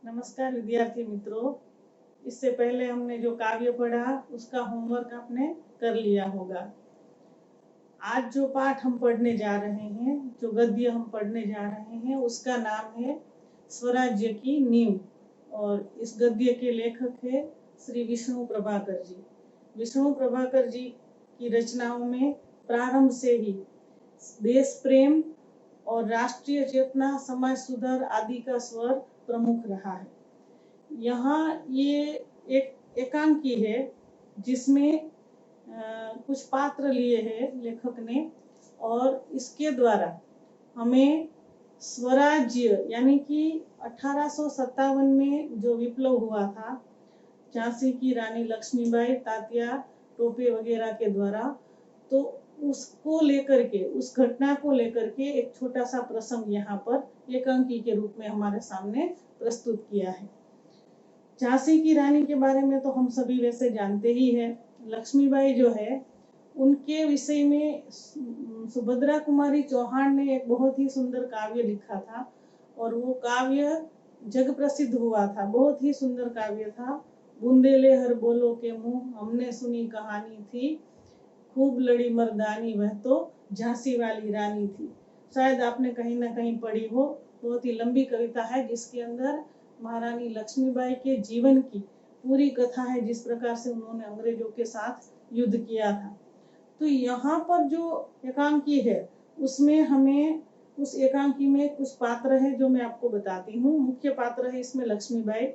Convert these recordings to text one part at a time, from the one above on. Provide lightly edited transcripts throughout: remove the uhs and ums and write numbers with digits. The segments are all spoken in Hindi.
नमस्कार विद्यार्थी मित्रों। इससे पहले हमने जो काव्य पढ़ा उसका होमवर्क आपने कर लिया होगा। आज जो पाठ हम पढ़ने जा रहे हैं, जो गद्य हम पढ़ने जा रहे हैं, उसका नाम है स्वराज्य की नींव। और इस गद्य के लेखक है श्री विष्णु प्रभाकर जी। विष्णु प्रभाकर जी की रचनाओं में प्रारंभ से ही देश प्रेम और राष्ट्रीय चेतना, समाज सुधार आदि का स्वर प्रमुख रहा है। यहाँ ये एक एकांकी है जिसमें कुछ पात्र लिए हैं लेखक ने, और इसके द्वारा हमें स्वराज्य यानी कि 1857 में जो विप्लव हुआ था, झांसी की रानी लक्ष्मीबाई, तात्या टोपे वगैरह के द्वारा, तो उसको लेकर के, उस घटना को लेकर के एक छोटा सा प्रसंग यहाँ पर एकांकी के रूप में हमारे सामने प्रस्तुत किया है। झांसी की रानी के बारे में तो हम सभी वैसे जानते ही हैं। लक्ष्मीबाई जो है, उनके विषय में सुभद्रा कुमारी चौहान ने एक बहुत ही सुंदर काव्य लिखा था, और वो काव्य जग प्रसिद्ध हुआ था। बहुत ही सुंदर काव्य था। बूंदेले हर बोलो के मुंह, हमने सुनी कहानी थी, खूब लड़ी मर्दानी, वह तो झांसी वाली रानी थी। शायद आपने कहीं ना कहीं पढ़ी हो। बहुत ही लंबी कविता है जिसके अंदर महारानी लक्ष्मीबाई के जीवन की पूरी कथा है, जिस प्रकार से उन्होंने अंग्रेजों के साथ युद्ध किया था। तो यहाँ पर जो एकांकी है उसमें हमें, उस एकांकी में कुछ पात्र है जो मैं आपको बताती हूँ। मुख्य पात्र है इसमें लक्ष्मीबाई।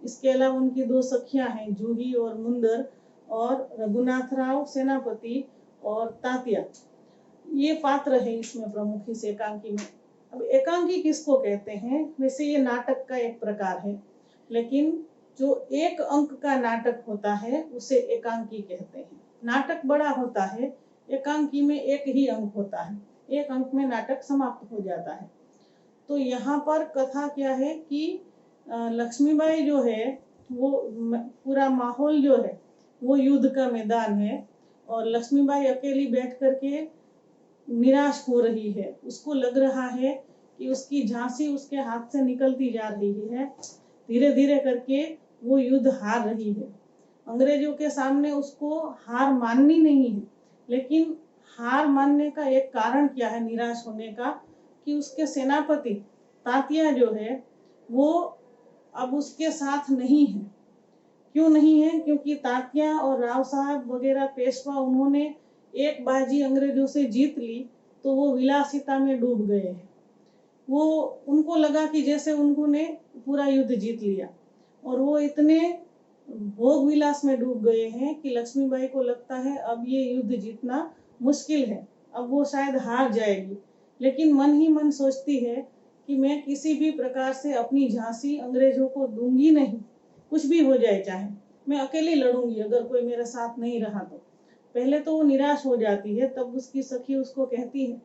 इसके अलावा उनकी दो सखियां हैं, जूही और मुंदर, और रघुनाथ राव सेनापति और तात्या। ये पात्र है इसमें प्रमुख इस एकांकी में। अब एकांकी किसको कहते हैं? वैसे ये नाटक का एक प्रकार है, लेकिन जो एक अंक का नाटक होता है उसे एकांकी कहते हैं। नाटक बड़ा होता है, एकांकी में एक ही अंक होता है, एक अंक में नाटक समाप्त हो जाता है। तो यहाँ पर कथा क्या है कि लक्ष्मीबाई जो है, वो पूरा माहौल जो है वो युद्ध का मैदान है, और लक्ष्मीबाई अकेली बैठ करके निराश हो रही है। उसको लग रहा है कि उसकी झांसी उसके हाथ से निकलती जा रही है, धीरे धीरे करके वो युद्ध हार रही है। अंग्रेजों के सामने उसको हार माननी नहीं है, लेकिन हार मानने का एक कारण क्या है निराश होने का, कि उसके सेनापति तात्या जो है वो अब उसके साथ नहीं है। क्यों नहीं है? क्योंकि तात्या और राव साहब वगैरह पेशवा, उन्होंने एक बाजी अंग्रेजों से जीत ली तो वो विलासिता में डूब गए हैं। वो, उनको लगा कि जैसे उन्होंने पूरा युद्ध जीत लिया, और वो इतने भोग विलास में डूब गए हैं कि लक्ष्मीबाई को लगता है अब ये युद्ध जीतना मुश्किल है, अब वो शायद हार जाएगी। लेकिन मन ही मन सोचती है कि मैं किसी भी प्रकार से अपनी झांसी अंग्रेजों को दूंगी नहीं, कुछ भी हो जाए, चाहे मैं अकेली लड़ूंगी अगर कोई मेरा साथ नहीं रहा तो। पहले तो वो निराश हो जाती है, तब उसकी सखी उसको कहती है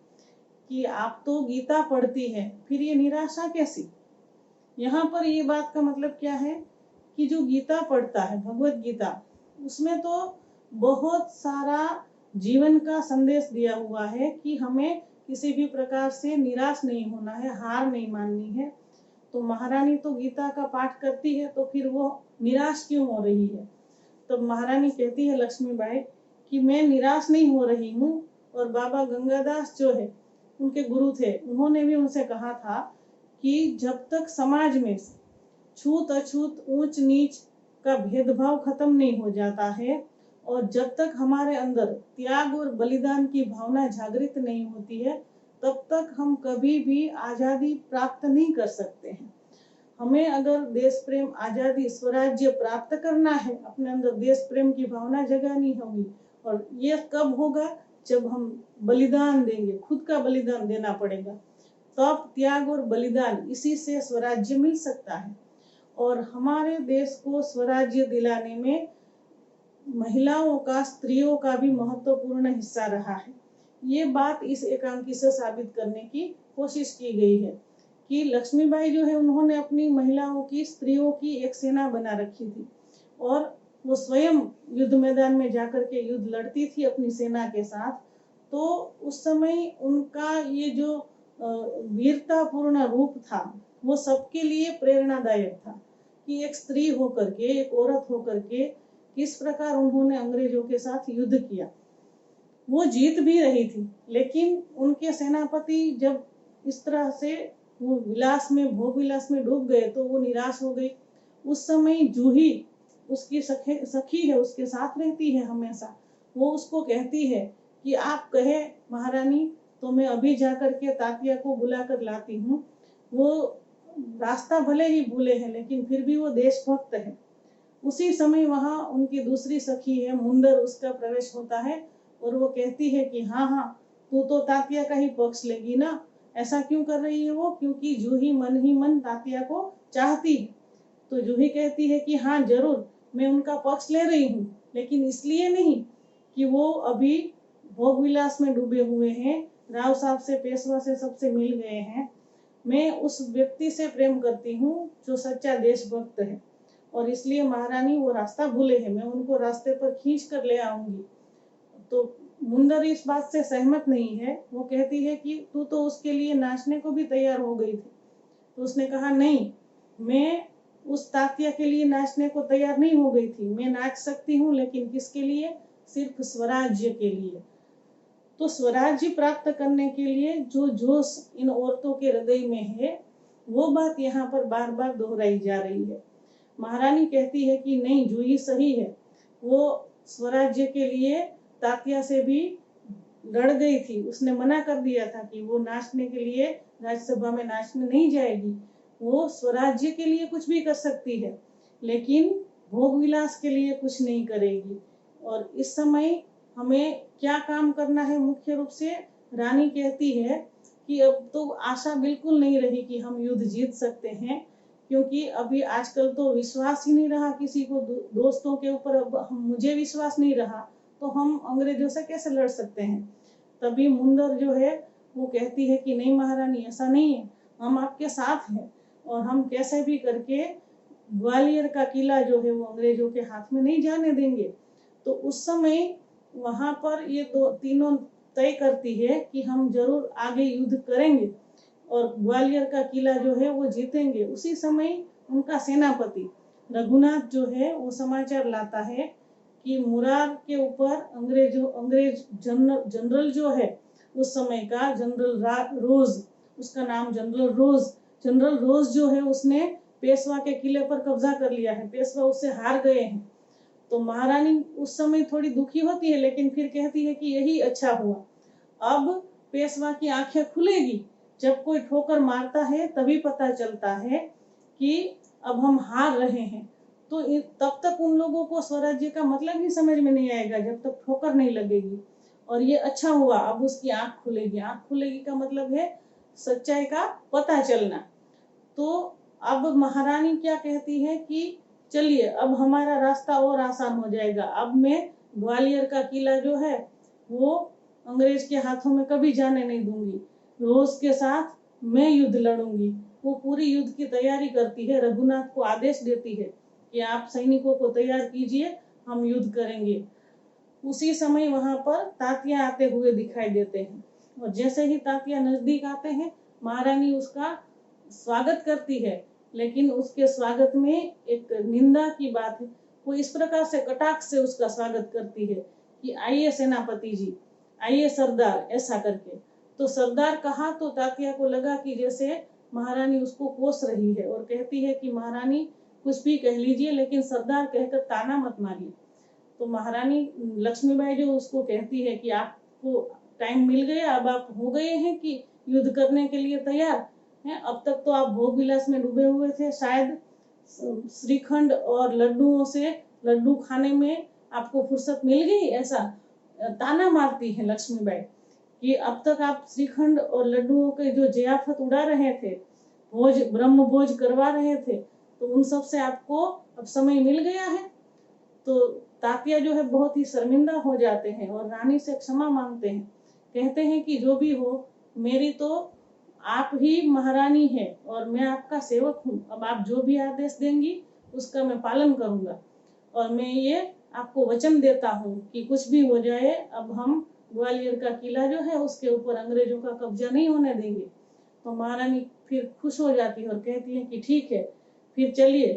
कि आप तो गीता पढ़ती हैं, फिर ये निराशा कैसी? यहाँ पर ये बात का मतलब क्या है कि जो गीता पढ़ता है, भगवत गीता, उसमें तो बहुत सारा जीवन का संदेश दिया हुआ है कि हमें किसी भी प्रकार से निराश नहीं होना है, हार नहीं माननी है। तो महारानी तो गीता का पाठ करती है, तो फिर वो निराश क्यों हो रही है? तो महारानी कहती है लक्ष्मीबाई कि मैं निराश नहीं हो रही हूँ। और बाबा गंगादास जो है, उनके गुरु थे, उन्होंने भी उनसे कहा था कि जब तक समाज में छूत अछूत, ऊंच नीच का भेदभाव खत्म नहीं हो जाता है, और जब तक हमारे अंदर त्याग और बलिदान की भावना जागृत नहीं होती है, तब तक हम कभी भी आजादी प्राप्त नहीं कर सकते हैं। हमें अगर देश प्रेम, आजादी, स्वराज्य प्राप्त करना है, अपने अंदर देश प्रेम की भावना जगानी होगी। और ये कब होगा? जब हम बलिदान देंगे, खुद का बलिदान देना पड़ेगा, तब त्याग और बलिदान, इसी से स्वराज्य मिल सकता है। और हमारे देश को स्वराज्य दिलाने में महिलाओं का, स्त्रियों का भी महत्वपूर्ण हिस्सा रहा है। ये बात इस एकांकी से साबित करने की कोशिश की गई है कि लक्ष्मीबाई जो है, उन्होंने अपनी महिलाओं की, स्त्रियों की एक सेना बना रखी थी, और वो स्वयं युद्ध मैदान में जाकर के युद्ध लड़ती थी अपनी सेना के साथ। तो उस समय उनका ये जो वीरतापूर्ण रूप था, वो सबके लिए प्रेरणादायक था। कि एक स्त्री होकर के, एक औरत होकर के किस प्रकार उन्होंने अंग्रेजों के साथ युद्ध किया। वो जीत भी रही थी, लेकिन उनके सेनापति जब इस तरह से वो विलास में, भोग विलास में डूब गए तो वो निराश हो गई। उस समय जूही, उसकी सखी है, उसके साथ रहती है हमेशा। वो उसको कहती है कि आप कहे महारानी तो मैं अभी जाकर के तात्या को बुला कर लाती हूँ। वो रास्ता भले ही भूले हैं, लेकिन फिर भी वो देशभक्त है। उसी समय वहां उनकी दूसरी सखी है मुंदर, उसका प्रवेश होता है और वो कहती है कि हाँ हाँ, तू तो तात्या का ही पक्ष लेगी ना। ऐसा क्यों कर रही है वो? क्योंकि जूही मन ही मन तात्या को चाहती है। तो जूही कहती है कि हाँ जरूर, मैं उनका पक्ष ले रही हूँ, लेकिन इसलिए नहीं कि वो अभी भोग विलास में डूबे हुए हैं, राव साहब से, पेशवा से, सबसे मिल गए हैं। मैं उस व्यक्ति से प्रेम करती हूँ जो सच्चा देशभक्त है, और इसलिए महारानी वो रास्ता भूले हैं, मैं उनको रास्ते पर खींच कर ले आऊंगी। तो मुंदर इस बात से सहमत नहीं है। वो कहती है कि तू तो उसके लिए नाचने को भी तैयार हो गई थी। तो उसने कहा नहीं, मैं उस तात्या के लिए नाचने को तैयार नहीं हो गई थी। मैं नाच सकती हूँ, लेकिन किसके लिए? सिर्फ स्वराज्य के लिए। तो स्वराज्य प्राप्त करने के लिए जो जोश इन औरतों के हृदय में है, वो बात यहाँ पर बार बार दोहराई जा रही है। महारानी कहती है कि नहीं, जूही सही है, वो स्वराज्य के लिए तात्या से भी लड़ गई थी। उसने मना कर दिया था कि वो नाचने के लिए राज्यसभा में नाचने नहीं जाएगी। वो स्वराज्य के लिए कुछ भी कर सकती है, लेकिन भोग विलास के लिए कुछ नहीं करेगी। और इस समय हमें क्या काम करना है? मुख्य रूप से रानी कहती है कि अब तो आशा बिल्कुल नहीं रही कि हम युद्ध जीत सकते हैं, क्योंकि अभी आजकल तो विश्वास ही नहीं रहा किसी को, दोस्तों के ऊपर अब मुझे विश्वास नहीं रहा, तो हम अंग्रेजों से कैसे लड़ सकते हैं। तभी मुंदर जो है वो कहती है कि नहीं महारानी, ऐसा नहीं है, हम आपके साथ हैं और हम कैसे भी करके ग्वालियर का किला जो है वो अंग्रेजों के हाथ में नहीं जाने देंगे। तो उस समय वहां पर ये तीनों तय करती है कि हम जरूर आगे युद्ध करेंगे और ग्वालियर का किला जो है वो जीतेंगे। उसी समय उनका सेनापति रघुनाथ जो है वो समाचार लाता है कि मुरार के ऊपर अंग्रेज जनरल जो है उस समय का, जनरल रोज, उसका नाम जनरल रोज जो है, उसने पेशवा के किले पर कब्जा कर लिया है। पेशवा उससे हार गए हैं। तो महारानी उस समय थोड़ी दुखी होती है, लेकिन फिर कहती है कि यही अच्छा हुआ। अब पेशवा की आंखें खुलेगी। जब कोई ठोकर मारता है तभी पता चलता है कि अब हम हार रहे हैं। तो तब तक उन लोगों को स्वराज्य का मतलब ही समझ में नहीं आएगा जब तक ठोकर नहीं लगेगी। और ये अच्छा हुआ, अब उसकी आंख खुलेगी। आंख खुलेगी का मतलब है सच्चाई का पता चलना। तो अब महारानी क्या कहती है कि चलिए अब हमारा रास्ता और आसान हो जाएगा। अब मैं ग्वालियर का किला जो है वो अंग्रेज के हाथों में कभी जाने नहीं दूंगी। रोज के साथ मैं युद्ध लड़ूंगी। वो पूरी युद्ध की तैयारी करती है, रघुनाथ को आदेश देती है कि आप सैनिकों को तैयार कीजिए, हम युद्ध करेंगे। उसी समय वहां पर तात्या आते हुए दिखाई देते हैं, और जैसे ही तात्या नजदीक आते हैं महारानी उसका स्वागत करती है। लेकिन उसके स्वागत में एक निंदा की बात है। वो इस प्रकार से कटाक्ष से उसका स्वागत करती है कि आइए सेनापति जी, आइए सरदार, ऐसा करके। तो सरदार कहा तो तात्या को लगा कि जैसे महारानी उसको कोस रही है, और कहती है कि महारानी कुछ भी कह लीजिए, लेकिन सरदार कहकर ताना मत मारिए। तो महारानी लक्ष्मीबाई जो उसको कहती है कि आपको टाइम मिल गया, अब आप हो गए हैं कि युद्ध करने के लिए तैयार हैं। अब तक तो आप भोग विलास में डूबे हुए थे, शायद श्रीखंड और लड्डुओं से लड्डू खाने में आपको फुर्सत मिल गई, ऐसा ताना मारती है लक्ष्मीबाई कि अब तक आप श्रीखंड और लड्डुओं के जो जियाफत उड़ा रहे थे, भोज, ब्रह्म भोज करवा रहे थे, तो उन सब से आपको अब समय मिल गया है। तो तात्या जो है बहुत ही शर्मिंदा हो जाते हैं और रानी से क्षमा मांगते हैं। कहते हैं कि जो भी हो, मेरी तो आप ही महारानी है और मैं आपका सेवक हूँ। अब आप जो भी आदेश देंगी उसका मैं पालन करूंगा, और मैं ये आपको वचन देता हूँ कि कुछ भी हो जाए, अब हम ग्वालियर का किला जो है उसके ऊपर अंग्रेजों का कब्जा नहीं होने देंगे। तो महारानी फिर खुश हो जाती है और कहती है कि ठीक है, फिर चलिए।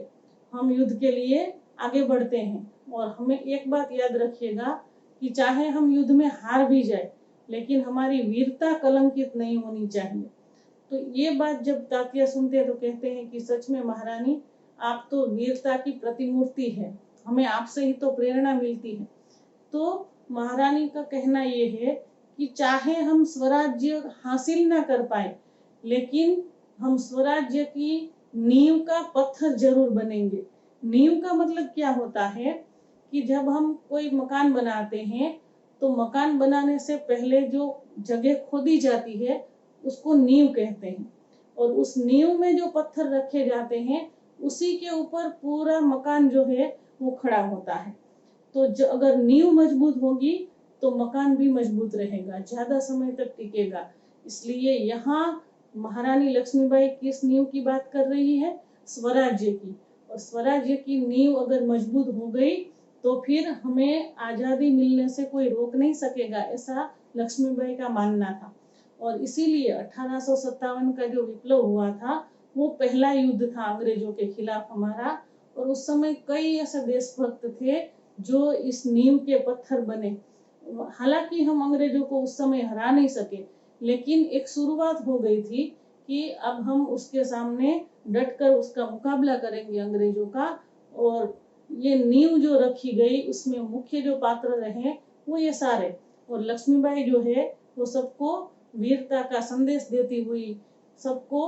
हम युद्ध के लिए आगे बढ़ते हैं। और हमें एक बात याद रखिएगा कि चाहे हम युद्ध में हार भी जाए, लेकिन हमारी वीरता कलंकित नहीं होनी चाहिए। तो ये बात जब तात्या सुनते हैं तो कहते हैं कि सच में महारानी, आप तो वीरता की प्रतिमूर्ति है, हमें आपसे ही तो प्रेरणा मिलती है। तो महारानी का कहना ये है कि चाहे हम स्वराज्य हासिल ना कर पाए, लेकिन हम स्वराज्य की नींव का पत्थर जरूर बनेंगे। नींव का मतलब क्या होता है कि जब हम कोई मकान बनाते हैं तो मकान बनाने से पहले जो जगह खोदी जाती है उसको नींव कहते हैं, और उस नींव में जो पत्थर रखे जाते हैं उसी के ऊपर पूरा मकान जो है वो खड़ा होता है। तो अगर नींव मजबूत होगी तो मकान भी मजबूत रहेगा, ज्यादा समय तक टिकेगा। इसलिए यहाँ महारानी लक्ष्मीबाई किस नींव की बात कर रही है? स्वराज्य की। और स्वराज्य की नींव अगर मजबूत हो गई तो फिर हमें आजादी मिलने से कोई रोक नहीं सकेगा, ऐसा लक्ष्मीबाई का मानना था। और इसीलिए 1857 का जो विप्लव हुआ था वो पहला युद्ध था अंग्रेजों के खिलाफ हमारा। और उस समय कई ऐसे देशभक्त थे जो इस नींव के पत्थर बने। हालांकि हम अंग्रेजों को उस समय हरा नहीं सके, लेकिन एक शुरुआत हो गई थी कि अब हम उसके सामने डटकर उसका मुकाबला करेंगे अंग्रेजों का। और ये नींव जो रखी गई उसमें मुख्य जो पात्र रहे वो ये सारे। और लक्ष्मीबाई जो है वो सबको वीरता का संदेश देती हुई, सबको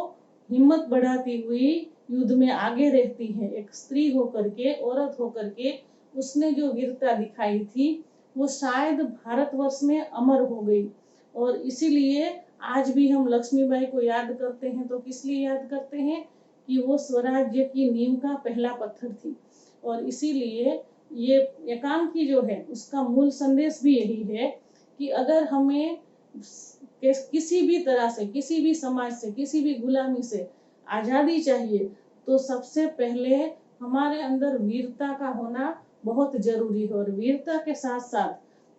हिम्मत बढ़ाती हुई युद्ध में आगे रहती है। एक स्त्री होकर के, औरत होकर के उसने जो वीरता दिखाई थी वो शायद भारतवर्ष में अमर हो गई। और इसीलिए आज भी हम लक्ष्मीबाई को याद करते हैं। तो किस लिए याद करते हैं? कि वो स्वराज्य की नींव का पहला पत्थर थी। और इसीलिए ये एकांकी जो है उसका मूल संदेश भी यही है कि अगर हमें किसी भी तरह से, किसी भी समाज से, किसी भी गुलामी से आजादी चाहिए तो सबसे पहले हमारे अंदर वीरता का होना बहुत जरूरी है। और वीरता के साथ साथ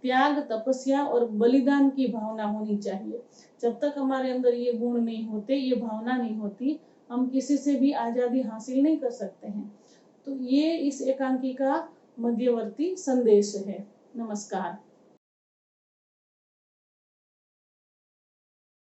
त्याग, तपस्या और बलिदान की भावना होनी चाहिए। जब तक हमारे अंदर ये गुण नहीं होते, ये भावना नहीं होती, हम किसी से भी आजादी हासिल नहीं कर सकते हैं। तो ये इस एकांकी का मध्यवर्ती संदेश है। नमस्कार।